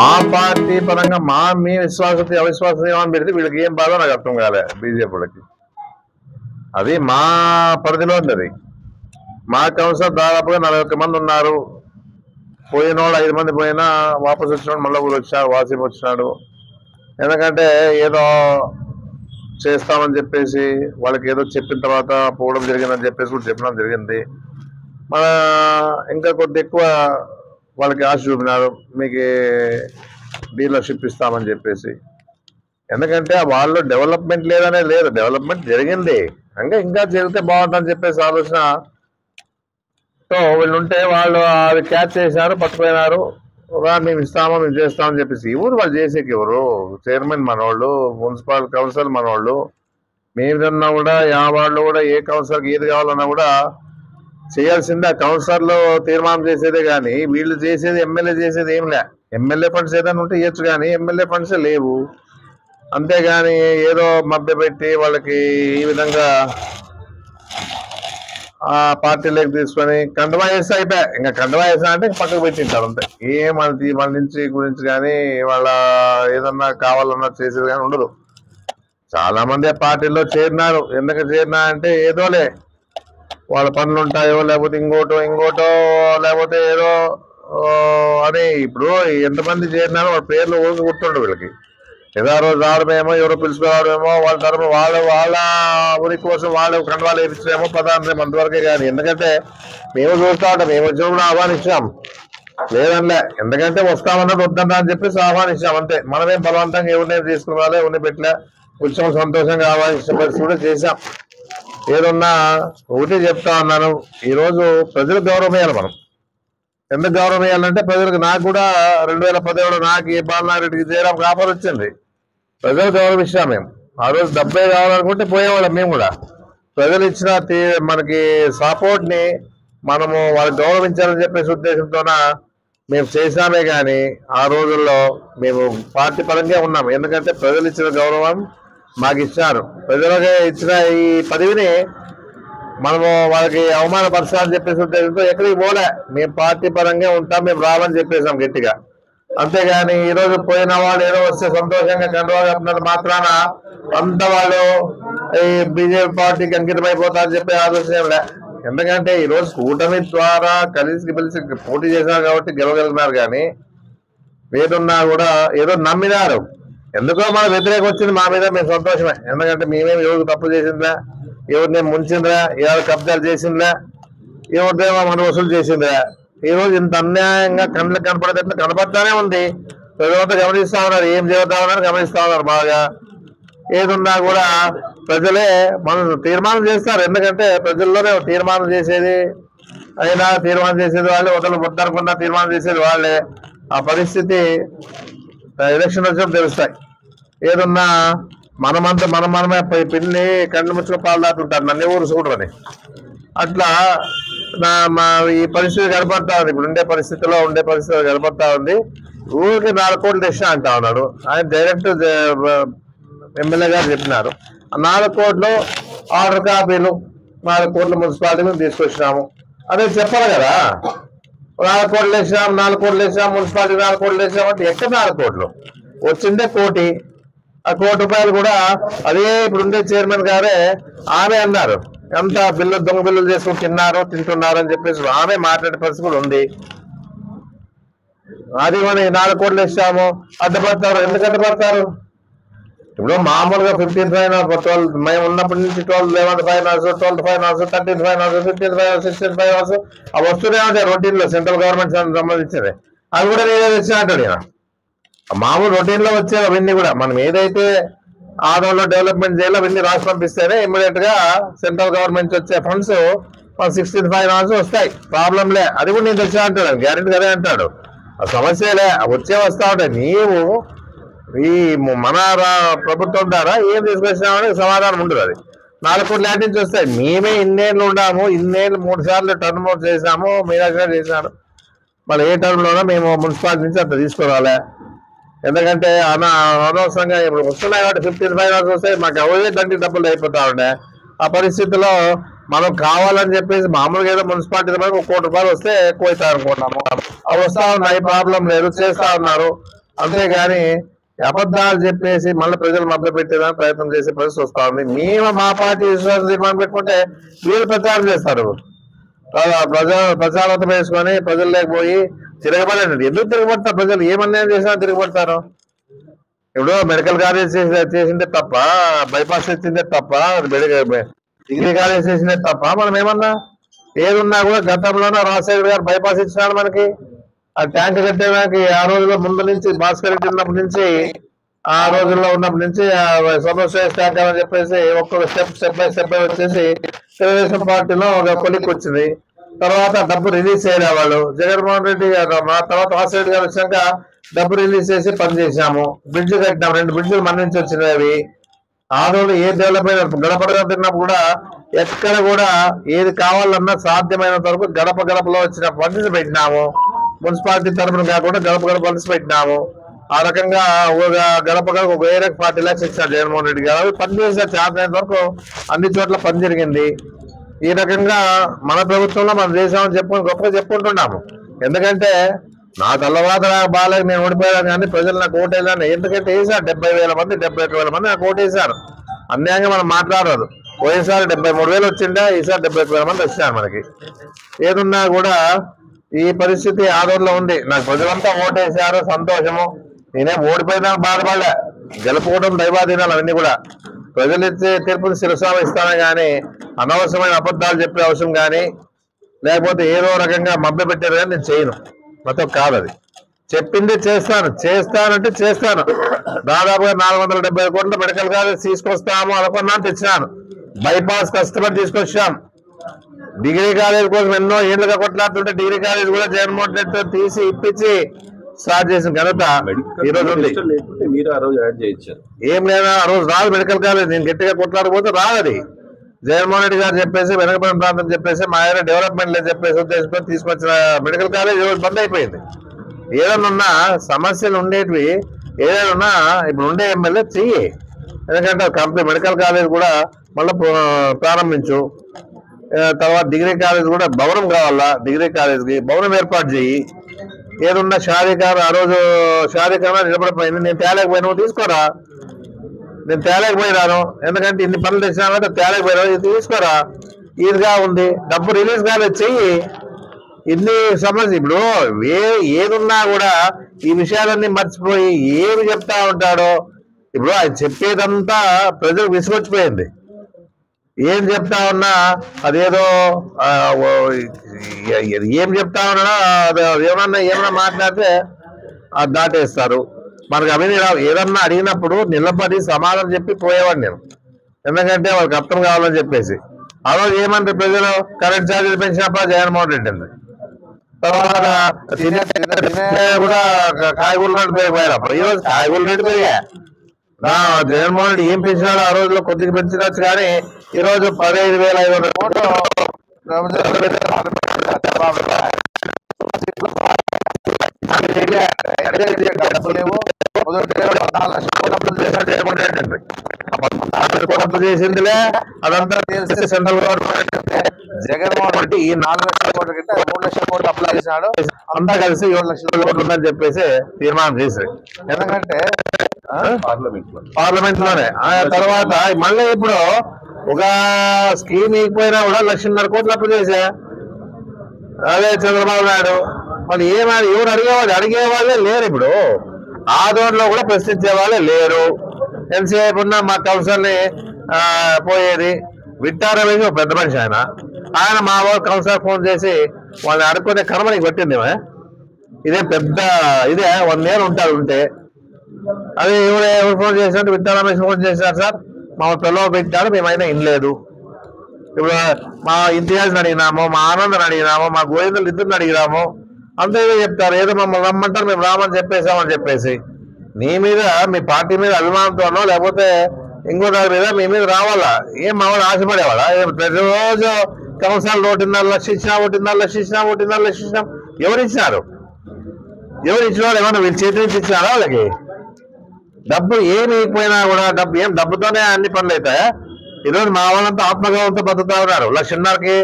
మా పార్టీ పరంగా మీ విశ్వాసత అవిశ్వాసం ఏమని పెడితే వీళ్ళకి ఏం బాధో నాకు అర్థం కాలే. బీజేపీలకి అది మా పరిధిలో ఉంది. అది మా కౌన్సిలర్ దాదాపుగా 41 మంది ఉన్నారు. పోయిన వాళ్ళు 5 మంది పోయినా వాపసు వచ్చినాడు, మళ్ళీ ఊరు వచ్చాడు, వాసిం వచ్చినాడు. ఎందుకంటే ఏదో చేస్తామని చెప్పేసి వాళ్ళకి ఏదో చెప్పిన తర్వాత పోవడం జరిగిందని చెప్పేసి కూడా చెప్పడం జరిగింది. మన ఇంకా కొద్ది ఎక్కువ వాళ్ళకి ఆశ చూపినారు, మీకు డీలర్షిప్ ఇస్తామని చెప్పేసి. ఎందుకంటే వాళ్ళు డెవలప్మెంట్ లేదనే లేదు, డెవలప్మెంట్ జరిగింది, ఇంకా జరిగితే బాగుంటుందని చెప్పేసి ఆలోచనతో వీళ్ళు ఉంటే వాళ్ళు అది క్యాచ్ చేశారు, పట్టుకుపోయినారు. మేము ఇస్తామో మేము చేస్తామని చెప్పేసి. ఎవరు వాళ్ళు చేసేకి? ఎవరు చైర్మన్ మనోళ్ళు, మున్సిపల్ కౌన్సిల్ మనోళ్ళు. మీదన్నా కూడా వాళ్ళు కూడా ఏ కౌన్సిలర్కి ఏది కావాలన్నా కూడా చేయాల్సిందే కౌన్సిలర్లు తీర్మానం చేసేదే కానీ వీళ్ళు చేసేది, ఎమ్మెల్యే చేసేది ఏం లే. ఎమ్మెల్యే ఫండ్స్ ఏదైనా ఉంటే ఇవ్వచ్చు కానీ ఎమ్మెల్యే ఫండ్సే లేవు. అంతేగాని ఏదో మభ్యపెట్టి వాళ్ళకి ఈ విధంగా ఆ పార్టీలోకి తీసుకొని కండువా వేస్తే అయిపోయా. ఇంకా కండువా వేసా అంటే పక్కకు పెట్టింటారు అంతే. మన నుంచి గురించి కానీ వాళ్ళ ఏదన్నా కావాలన్నా చేసేది కానీ ఉండదు. చాలా మంది ఆ పార్టీలో చేరినారు. ఎందుకు చేరినా అంటే ఏదోలే వాళ్ళ పనులు ఉంటాయో, లేకపోతే ఇంకోటో లేకపోతే ఏదో అని. ఇప్పుడు ఎంతమంది చేరినారో వాళ్ళ పేర్లు ఊరికి గుర్తుండవు వీళ్ళకి. ఏదో రోజు రావడమేమో, ఎవరో పిలుచుకురావడమేమో, వాళ్ళ తరపు వాళ్ళ ఊరి కోసం వాళ్ళు కండవాళ్ళు వేయించడమేమో పదార్థం అంతవరకే. కానీ ఎందుకంటే మేము చూస్తా ఉంటాం, మేము వచ్చినప్పుడు ఆహ్వానించాం లేదనిలే. ఎందుకంటే వస్తామన్నది వద్దంటా అని చెప్పేసి ఆహ్వానించాం అంతే. మనమేం బలవంతంగా ఎవరినేం తీసుకురాలే, ఎవరిని పెట్టలే. కొంచెం సంతోషంగా ఆహ్వానించిన పరిస్థితి కూడా చేశాం. ఏదన్నా ఒకటి చెప్తా ఉన్నాను, ఈరోజు ప్రజలకు గౌరవం ఇవ్వాలి. మనం ఎందుకు గౌరవం ఇవ్వాలంటే ప్రజలకు, నాకు కూడా 2017 నాకు ఈ బాలనారెడ్డికి జయరాంకి ఆఫర్ వచ్చింది. ప్రజలు గౌరవం ఇచ్చాం మేము. ఆ రోజు 70 కావాలనుకుంటే పోయేవాళ్ళం మేము కూడా. ప్రజలు ఇచ్చిన మనకి సపోర్ట్ ని మనము వాళ్ళకి గౌరవించాలని చెప్పేసి ఉద్దేశంతోన మేము చేశామే. కానీ ఆ రోజుల్లో మేము పార్టీ పరంగా ఉన్నాము. ఎందుకంటే ప్రజలు ఇచ్చిన గౌరవం మాకు ఇచ్చారు. ప్రజలకే ఇచ్చిన ఈ పదవిని మనము వాళ్ళకి అవమానపరచాలని చెప్పేసి ఉద్దేశంతో ఎక్కడికి పోలే. మేము పార్టీ పరంగా ఉంటాం, మేము రావని చెప్పేసాం గట్టిగా. అంతేగాని ఈరోజు పోయిన వాళ్ళు ఏదో వస్తే సంతోషంగా కండువా కప్పినంత మాత్రాన అంత వాళ్ళు ఈ బీజేపీ పార్టీకి అంకితమైపోతారని చెప్పే ఆలోచన ఏం లే. ఎందుకంటే ఈరోజు కూటమి ద్వారా కలిసి పోటీ చేశారు కాబట్టి గెలవగలిగినారు. కానీ ఏదున్నా కూడా ఏదో నమ్మినారు. ఎందుకో మన వ్యతిరేకం వచ్చింది మా మీద, మేము సంతోషమే. ఎందుకంటే మేమేమి ఎవరికి తప్పు చేసిందా, ఎవరినేం ముంచిందా, ఎవరు కబ్జాలు చేసిందా, ఎవరిదేమో మనం వసూలు చేసిందా. ఈరోజు ఇంత అన్యాయంగా కళ్ళకి కనపడేటట్లు కనపడతానే ఉంది. ప్రజలంతా గమనిస్తా ఉన్నారు, ఏం చేద్దా ఉన్నారు గమనిస్తా ఉన్నారు బాగా. ఏదున్నా కూడా ప్రజలే మనం తీర్మానం చేస్తారు. ఎందుకంటే ప్రజల్లోనే తీర్మానం చేసేది అయినా తీర్మానం చేసేది వాళ్ళే, వద్దనుకున్నా తీర్మానం చేసేది వాళ్ళే. ఆ పరిస్థితి ఎలక్షన్ వచ్చినప్పుడు తెలుస్తాయి. ఏదన్నా మనమే పిల్లి కళ్ళు ముచ్చుకొని పాలు దాటుంటారు, నన్ను ఎవరు చూడరని. అట్లా ఈ పరిస్థితి కనపడతా ఉంది. ఇప్పుడు ఉండే పరిస్థితి కనపడతా ఉంది. ఊరికి 4 కోట్లు తెచ్చా అంటా ఉన్నాడు ఆయన. డైరెక్ట్ ఎమ్మెల్యే గారు చెప్పినారు. 4 కోట్లు ఆర్డర్ కాపీలు 4 కోట్ల మున్సిపాలిటీలు తీసుకొచ్చినాము అదే చెప్పాలి కదా. 4 కోట్లు వేసాం, 4 కోట్లు వేసాం, మున్సిపాలిటీ 4 కోట్లు వేసాం అంటే ఎక్కడ 4 కోట్లు వచ్చిందే 1 కోటి. ఆ 1 కోటి రూపాయలు కూడా అదే ఇప్పుడు ఉండే చైర్మన్ గారే ఆమె అన్నారు, ఎంత దొంగ బిల్లులు చేసుకుని తింటున్నారు అని చెప్పేసి ఆమె మాట్లాడే పరిస్థితి కూడా ఉంది. అది మనం 4 కోట్లు ఇస్తాము అడ్డపడతారు. ఎందుకు అడ్డపడతారు? ఇప్పుడు మామూలుగా 15th ఫైనాన్స్ 12 మేము ఉన్నప్పటి నుంచి 12 11th finance 12th finance 13th finance 15th finance 16th finance అవి వస్తూనే ఉంటాయి రొటీన్ లో. సెంట్రల్ గవర్నమెంట్ సంబంధించినవి అవి కూడా నేనే తెచ్చినట్టు. మామూలు రొటీన్ లో వచ్చేవి అవన్నీ కూడా. మనం ఏదైతే ఆదాయంలో డెవలప్మెంట్ చేయాలో అవన్నీ రాసి పంపిస్తేనే ఇమ్మీడియట్ గా సెంట్రల్ గవర్నమెంట్ వచ్చే ఫండ్స్ 16th ఫైనాన్స్ వస్తాయి. ప్రాబ్లంలే. అది కూడా నేను తెచ్చా అంటాడు, గ్యారెంటీ అదే అంటాడు. ఆ సమస్యలే వస్తా ఉంటాయి. నీవు ఈ మన ప్రభుత్వం ద్వారా ఏం తీసుకొచ్చినామని సమాధానం ఉండదు. అది 4 కోట్ల యాడ్ నుంచి వస్తాయి. మేమే ఇన్నేళ్ళు ఉన్నాము, 3 సార్లు టర్న్ ఓవర్ చేసాము, మీనాక్షి చేశాడు. మళ్ళీ ఏ టర్మ్లోనో మేము మున్సిపాలిటీ నుంచి అంత తీసుకురాలే. ఎందుకంటే అనవసరంగా ఇప్పుడు వస్తున్నాయి కాబట్టి 15th ఫైనాన్స్ వస్తాయి, మాకు అవే దండి డబ్బులు అయిపోతా ఉండే. ఆ పరిస్థితిలో మనం కావాలని చెప్పేసి మామూలుగా ఏదో మున్సిపాలిటీ 1 కోటి రూపాయలు వస్తే ఎక్కువ అవుతాయి అనుకున్నాము. అవి వస్తా ఉన్నాయి, ప్రాబ్లం లేదు, చేస్తా ఉన్నారు. అంతేగాని అబద్ధాలు చెప్పేసి మళ్ళీ ప్రజలు మభ్య పెట్టేదానికి ప్రయత్నం చేసే పరిస్థితి వస్తా ఉంది. మేము మా పార్టీ విశ్వాసం తీర్మానం పెట్టుకుంటే వీళ్ళు ప్రచారం చేస్తారు. ప్రచారంతో వేసుకొని ప్రజలు లేకపోయి తిరగబడండి. ఎందుకు తిరగబడతారు ప్రజలు? ఏమన్యాయం చేసినా తిరగబడతారు. ఇప్పుడు మెడికల్ కాలేజ్ చేసిందే తప్ప, బైపాస్ చేసిందే తప్ప, డిగ్రీ కాలేజ్ చేసిందే తప్ప, మనం ఏమన్నా ఏదున్నా కూడా గతంలోనే రాజశేఖర్ గారు బైపాస్ ఇచ్చినాడు మనకి. ఆ ట్యాంక్ కట్టేదానికి ఆ రోజుల్లో ముందు నుంచి భాస్కర్ రెడ్డి ఉన్నప్పటి నుంచి, ఆ రోజుల్లో ఉన్నప్పటి నుంచి సమస్య ట్యాంక్ అని చెప్పేసి ఒక్కొక్క స్టెప్ బై స్టెప్ వచ్చేసి తెలుగుదేశం పార్టీలో ఒక కొలిక్ వచ్చింది. తర్వాత డబ్బు రిలీజ్ చేయలేవాళ్ళు జగన్మోహన్ రెడ్డి గారు. మా తర్వాత రాజశేఖర్ గారు వచ్చాక డబ్బు రిలీజ్ చేసి పనిచేసాము. బ్రిడ్జ్ కట్టినాము, 2 బ్రిడ్జ్లు మన నుంచి వచ్చినవి. ఆ రోజు ఏ డెవలప్మెంట్ గడప తిన్నప్పుడు కూడా ఎక్కడ కూడా ఏది కావాలన్నా సాధ్యమైనంత వరకు గడపలో వచ్చిన ఫండ్స్ పెట్టినాము. మున్సిపాలిటీ తరఫున కాకుండా గడప ఫండ్స్ పెట్టినాము. ఆ రకంగా గడప ఒక 40 లక్షలు ఇచ్చారు జగన్మోహన్ రెడ్డి గారు. పనిచేసే చేతనైనంత వరకు అన్ని చోట్ల పని జరిగింది. ఈ రకంగా మన ప్రభుత్వంలో మనం చేసామని గొప్పగా చెప్పుకుంటున్నాము. ఎందుకంటే నా తల్లవాత బాగాలేదు, నేను ఓడిపోయాను కానీ ప్రజలు నాకు ఓటేసాను. ఎందుకంటే వేసారు 70,000 మంది 71,000 మంది నాకు ఓటేశారు. అన్యాయంగా మనం మాట్లాడరు. పోయినసారి 73,000 వచ్చిందా, ఈసారి 71,000 మంది వచ్చారు మనకి. ఏదున్నా కూడా ఈ పరిస్థితి ఆదోళనలో ఉంది. నాకు ప్రజలంతా ఓటేశారు, సంతోషము. నేనే ఓడిపోయినా బాధపడలే. గెలుపుకోవడం దైవాధీనాలు అవన్నీ కూడా. ప్రజలు ఇచ్చే తీర్పుని శిరసావహిస్తానే కానీ అనవసరమైన అబద్ధాలు చెప్పే అవసరం కానీ లేకపోతే ఏదో రకంగా మభ్య పెట్టారు కానీ నేను చేయను. మొత్తం కాదు, అది చెప్పింది చేస్తానంటే చేస్తాను. దాదాపుగా 470 కోట్ల మెడికల్ కాలేజ్ తీసుకొస్తాము అనుకున్నాను, తెచ్చినాను. బైపాస్ కష్టపడి తీసుకొచ్చాం. డిగ్రీ కాలేజ్ కోసం ఎన్నో ఏళ్ళుగా కొట్లాడుతుంటే డిగ్రీ కాలేజ్ కూడా జగన్మోహన్ రెడ్డి తీసి ఇప్పించి స్టార్ట్ చేసిన ఘనత ఈ రోజు ఉంది. ఏం లేదా ఆ రోజు రాదు మెడికల్ కాలేజ్. నేను గట్టిగా కొట్లాడకపోతే రాదు. అది జగన్మోహన్ రెడ్డి గారు చెప్పేసి వెనకబడిన ప్రాంతం చెప్పేసి మా ఆయన డెవలప్మెంట్ లేదు చెప్పేసి ఉద్దేశంతో తీసుకొచ్చిన మెడికల్ కాలేజ్ ఈరోజు బంద్ అయిపోయింది. ఏదన్నా సమస్యలు ఉండేటివి ఏదైనా ఇప్పుడు ఉండే ఎమ్మెల్యే చెయ్యి. ఎందుకంటే కంప్లీట్ మెడికల్ కాలేజ్ కూడా మళ్ళీ ప్రారంభించు. తర్వాత డిగ్రీ కాలేజ్ కూడా భవనం కావాలా, డిగ్రీ కాలేజ్కి భవనం ఏర్పాటు చేయి. ఏదున్నా షాదీకారు ఆ రోజు షాదీకారు నిలబడిపోయింది. నేను తేలేకపోయినా తీసుకోరా, నేను తేలేకపోయినాను. ఎందుకంటే ఇన్ని పనులు తెచ్చినా తేలేకపోయినా ఇది తీసుకోరా. ఈదిగా ఉంది, డబ్బు రిలీజ్ కాలేదు, చెయ్యి. ఇన్ని సమస్య ఇప్పుడు ఏదున్నా కూడా ఈ విషయాలన్నీ మర్చిపోయి ఏమి చెప్తా ఉంటాడో. ఇప్పుడు ఆయన చెప్పేదంతా ప్రజలకు విసుగొచ్చిపోయింది. ఏం చెప్తా ఉన్నా అదేదో ఏం చెప్తా ఉన్నా ఏమన్నా మాట్లాడితే అది దాటేస్తారు. మనకు అవన్నీ ఏదన్నా అడిగినప్పుడు నిలబడి సమాధానం చెప్పి పోయేవాడిని నేను. ఎందుకంటే వాళ్ళకి అర్థం కావాలని చెప్పేసి. ఆ రోజు ఏమంటే ప్రజలు కరెంట్ ఛార్జీలు పెంచినప్పుడు జగన్మోహన్ రెడ్డి అండి. తర్వాత కూడా కాయగూరల రేటు పెరిగిపోయినప్పుడు ఈరోజు కాయగూరల రేటు పెరిగా. జగన్మోహన్ రెడ్డి ఏం పెంచినాడో ఆ రోజులో కొద్దిగా పెంచవచ్చు కానీ ఈరోజు 15,500 కోట్లు చేసిందిలే. అదంతా తెలిసి సెంట్రల్ గవర్నమెంట్ జగన్మోహన్ రెడ్డి ఈ 4 లక్షల కోట్ల కంటే 3 లక్షల కోట్లు అప్లై చేసినాడు. అంతా కలిసి 7 లక్షల కోట్లు ఉందని చెప్పేసి తీర్మానం చేసి, ఎందుకంటే పార్లమెంట్ లోనే. తర్వాత మళ్ళీ ఇప్పుడు ఒక స్కీమ్ ఇకపోయినా కూడా 1,50,000 కోట్లు అప్లై చేసా. అదే చంద్రబాబు నాయుడు వాళ్ళు ఎవరు అడిగేవాళ్ళే లేరు. ఇప్పుడు ఆదోళనలో కూడా ప్రశ్నించే వాళ్ళే లేరు. ఎంతసేపు ఉన్నా మా కౌన్సిలర్ని పోయేది. విట్టారమేసి ఒక పెద్ద మనిషి ఆయన మా వాళ్ళు కౌన్సిలర్ ఫోన్ చేసి వాళ్ళని అడుక్కునే కర్మ నీకు పెట్టింది. ఇదే పెద్ద ఇదే 1 year ఉంటారు ఉంటే. అదే ఎవరు ఫోన్ చేసినట్టు విట్టారమేసి ఫోన్ చేశారు, సార్ మా పిల్లలు పెట్టాడు మేమైనా ఇనలేదు. ఇప్పుడు మా ఇంతియాజ్ని అడిగినాము, మా ఆనందని అడిగినాము, మా గోవిందులు ఇద్దరిని అడిగినాము. అంతే చెప్తారు. ఏదో మమ్మల్ని రమ్మంటారు మేము రామని చెప్పేసామని చెప్పేసి. మీ మీద మీ పార్టీ మీద అభిమానంతోనో లేకపోతే ఇంకో దాని మీద మీ మీద రావాలా? ఏం మా వాళ్ళు ఆశపడేవాళ్ళ? ప్రతిరోజు కౌన్సిల్ 1.5 లక్షలు ఇచ్చినా 1.5 లక్షలు ఇచ్చినా 1.5 లక్షలు ఇచ్చినాం. ఎవరు ఇచ్చినారు ఇచ్చిన వాళ్ళు? ఏమన్నా వీళ్ళు చేతి నుంచి ఇచ్చినారా వాళ్ళకి? డబ్బు ఏమి ఇకపోయినా కూడా డబ్బుతోనే అన్ని పనులు అవుతాయా? ఈరోజు మా వాళ్ళంతా ఆత్మగౌరవంతో బతుకుతా ఉన్నారు. 1,50,000కి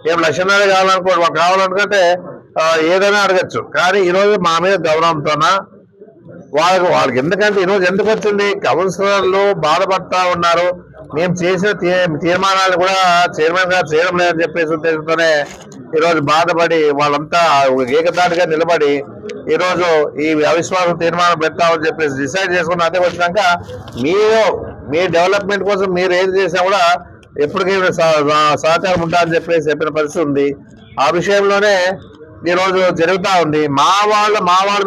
ఏం 1,50,000 కావాలనుకుంటే ఏదైనా అడగచ్చు. కానీ ఈరోజు మా మీద గౌరవంతోనా వాళ్ళకి ఎందుకంటే ఈరోజు ఎందుకు వచ్చింది, కౌన్సిలర్లు బాధపడతా ఉన్నారు, మేము చేసిన తీర్మానాలు కూడా చైర్మన్ గారు చేయడం లేదని చెప్పేసి ఉద్దేశంతోనే ఈరోజు బాధపడి వాళ్ళంతా ఏకతాటిగా నిలబడి ఈరోజు ఈ అవిశ్వాసం తీర్మానం పెడతామని చెప్పేసి డిసైడ్ చేసుకుని అదే వచ్చినాక మీ డెవలప్మెంట్ కోసం మీరు ఏది చేసినా కూడా ఎప్పటికీ సహకారం ఉంటారని చెప్పేసి చెప్పిన పరిస్థితి ఉంది. ఆ విషయంలోనే ఈరోజు జరుగుతూ ఉంది. మా వాళ్ళ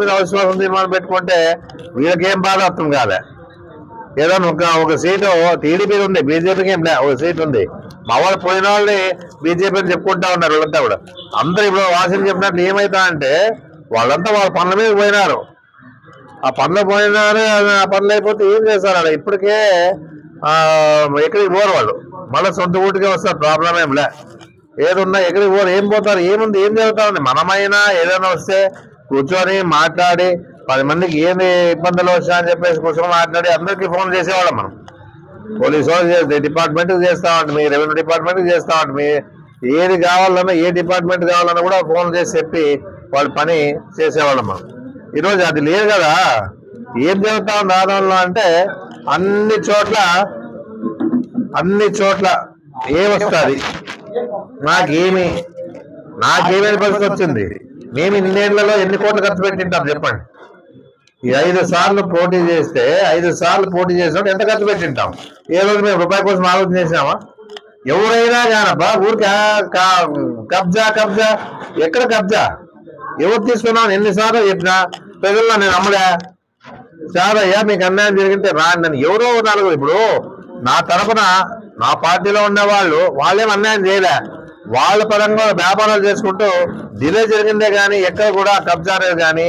మీద అవిశ్వాసం తీర్మానం పెట్టుకుంటే వీళ్ళకేం బాధ అర్థం కాలే. ఏదో ఒక సీటు టీడీపీ ఉంది, బీజేపీకి ఏం లే, ఒక సీట్ ఉంది. మా వాళ్ళు పోయిన వాళ్ళని బీజేపీ అని చెప్పుకుంటా ఉన్నారు వీళ్ళంతా కూడా. అందరూ ఇప్పుడు వాసన చెప్పినట్లు ఏమైతా అంటే వాళ్ళంతా వాళ్ళ పనుల మీద పోయినారు. ఆ పనులు పోయినారు, ఆ పనులు అయిపోతే ఏం చేస్తారు ఇప్పటికే ఎక్కడికి పోరు వాళ్ళు, మళ్ళీ సొంత ఊటికే వస్తారు. ప్రాబ్లం ఏం లే, ఏదున్నా ఎక్కడికి పోరు. ఏం పోతారు, ఏముంది, ఏం జరుగుతా ఉంది. మనమైనా ఏదైనా వస్తే కూర్చొని మాట్లాడి 10 మందికి ఏమి ఇబ్బందులు వచ్చా అని చెప్పేసి కూర్చొని మాట్లాడి అందరికీ ఫోన్ చేసేవాళ్ళం. మనం పోలీసు వాళ్ళు డిపార్ట్మెంట్కి చేస్తా ఉంటుంది, రెవెన్యూ డిపార్ట్మెంట్కి చేస్తా ఉంటుంది, ఏది కావాలన్నా ఏ డిపార్ట్మెంట్ కావాలన్నా కూడా ఫోన్ చేసి చెప్పి వాళ్ళ పని చేసేవాళ్ళం మనం. ఈరోజు అది లేదు కదా. ఏం జరుగుతా ఉంది ఆందోళన అంటే అన్ని చోట్ల ఏమొస్తుంది, నాకేమేమి పరిస్థితి వచ్చింది. మేము ఇన్నేళ్లలో ఎన్ని కోట్లు ఖర్చు పెట్టింటాం చెప్పండి. ఈ 5 సార్లు పోటీ చేస్తే 5 సార్లు పోటీ చేసినప్పుడు ఎంత ఖర్చు పెట్టింటాం. ఏ రోజు మేము రూపాయి కోసం ఆలోచన చేసినామా? ఎవరైనా కానబ్బా ఊరికి కబ్జా ఎక్కడ కబ్జా, ఎవరు తీసుకున్నామని ఎన్నిసార్లు చెప్పినా ప్రజల్లో నేను అమ్మలే. చాలయ్యా మీకు అన్యాయం జరిగితే రాండి ఎవరో నలుగురు. ఇప్పుడు నా తరఫున నా పార్టీలో ఉన్న వాళ్ళేం అన్యాయం చేయలే, వాళ్ళ పరంగా వ్యాపారాలు చేసుకుంటూ డిలే జరిగిందే కానీ ఎక్కడ కూడా కబ్జా అనేది కానీ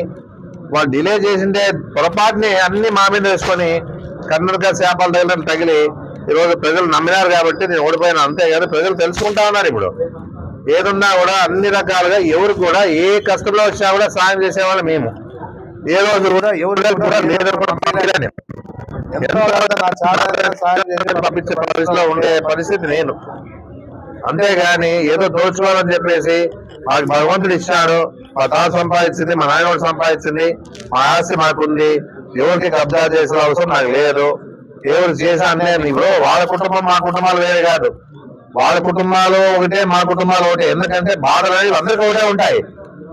వాళ్ళు డిలే చేసిందే పొరపాటుని అన్ని మా మీద వేసుకొని కర్ణాటక చేపల తగిలి ఈరోజు ప్రజలు నమ్మినారు కాబట్టి నేను ఓడిపోయినా. అంతేగాని ప్రజలు తెలుసుకుంటా ఉన్నారు. ఇప్పుడు ఏదున్నా కూడా అన్ని రకాలుగా ఎవరు కూడా ఏ కష్టంలో వచ్చినా కూడా సాయం చేసేవాళ్ళు మేము. ఏ రోజు కూడా ఎవరు కూడా లీడర్ కూడా పంపించే పరిస్థితిలో ఉండే పరిస్థితి నేను. అంతేగాని ఏదో దోచుకోవాలని చెప్పేసి మాకు భగవంతుడు ఇచ్చాడు, మా తాత సంపాదించింది, మా నాయన సంపాదించింది, మా ఆస్తి మాకుంది, ఎవరికి కబ్జా చేసిన అవసరం నాకు లేదు. ఎవరు చేసా అంటే ఇప్పుడు వాళ్ళ కుటుంబం మా కుటుంబాలు వేరే కాదు, వాళ్ళ కుటుంబాలు ఒకటే మా కుటుంబాలు ఒకటే. ఎందుకంటే బాధలు అనేవి అందరికీ ఒకటే ఉంటాయి.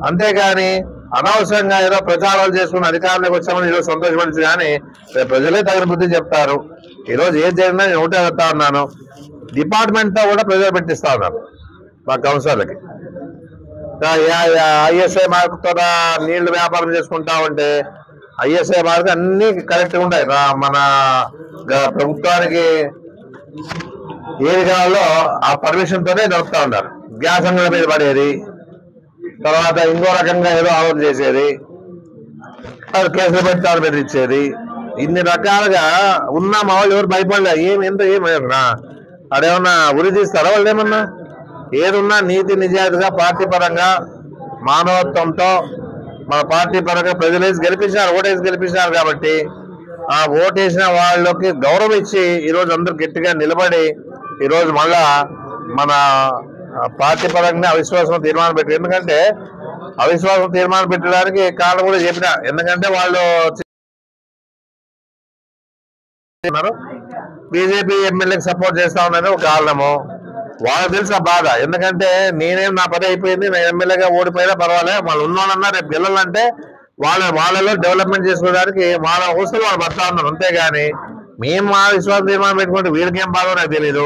అంతేగాని అనవసరంగా ఏదో ప్రచారాలు చేసుకుని అధికారంలోకి వచ్చామని ఈరోజు సంతోషపడింది కానీ ప్రజలే తగిన బుద్ధి చెప్తారు. ఈరోజు ఏది జరిగినా నేను ఒకటే చెప్తా ఉన్నాను, డిపార్ట్మెంట్ తో కూడా ప్రెజర్ పెట్టిస్తా ఉన్నాను మా కౌన్సిలర్లకి. ఐఎస్ఐ మార్కుతో నీళ్లు వ్యాపారం చేసుకుంటా ఉంటే ఐఎస్ఐ మార్కు అన్ని కరెక్ట్గా ఉంటాయి. మన ప్రభుత్వానికి ఏది కావాలో ఆ పర్మిషన్ తోనే నడుపుతా ఉన్నారు. గ్యాస్ అంగడి మీద పడేది, తర్వాత ఇంకో రకంగా ఏదో ఆలోచన చేసేది, అది కేసులు పెట్టి దాని మీద ఇచ్చేది, ఇన్ని రకాలుగా ఉన్నా మా వాళ్ళు ఎవరు భయపడలే. ఏమైనా అదేమన్నా ఉరి తీస్తారా వాళ్ళు? ఏమన్నా ఏదున్నా నీతి నిజాయితీగా పార్టీ పరంగా మానవత్వంతో మన పార్టీ పరంగా ప్రజలేసి గెలిపించినారు, ఓటేసి గెలిపించినారు కాబట్టి ఆ ఓటేసిన వాళ్ళకి గౌరవం ఇచ్చి ఈరోజు అందరూ గట్టిగా నిలబడి ఈరోజు మళ్ళా మన పార్టీ పరంగా అవిశ్వాసం తీర్మానం పెట్టి, ఎందుకంటే అవిశ్వాసం తీర్మానం పెట్టడానికి కారణం కూడా చెప్పిన, ఎందుకంటే వాళ్ళు బీజేపీ ఎమ్మెల్యేకి సపోర్ట్ చేస్తా ఉన్నది ఒక కారణము. వాళ్ళకి తెలిసిన బాధ, ఎందుకంటే నేనేం నా పని అయిపోయింది, నేను ఎమ్మెల్యేగా ఓడిపోయినా పర్వాలేదు, వాళ్ళు ఉన్నోళ్ళన్నా రేపు గెలాలంటే వాళ్ళలో డెవలప్మెంట్ చేసుకోవడానికి వాళ్ళ అవసరం వాళ్ళు పడతా ఉన్నారు. అంతేగాని మేము మా విశ్వాసం తీర్మానం పెట్టుకుంటే వీళ్ళకేం బాధ నాకు తెలీదు.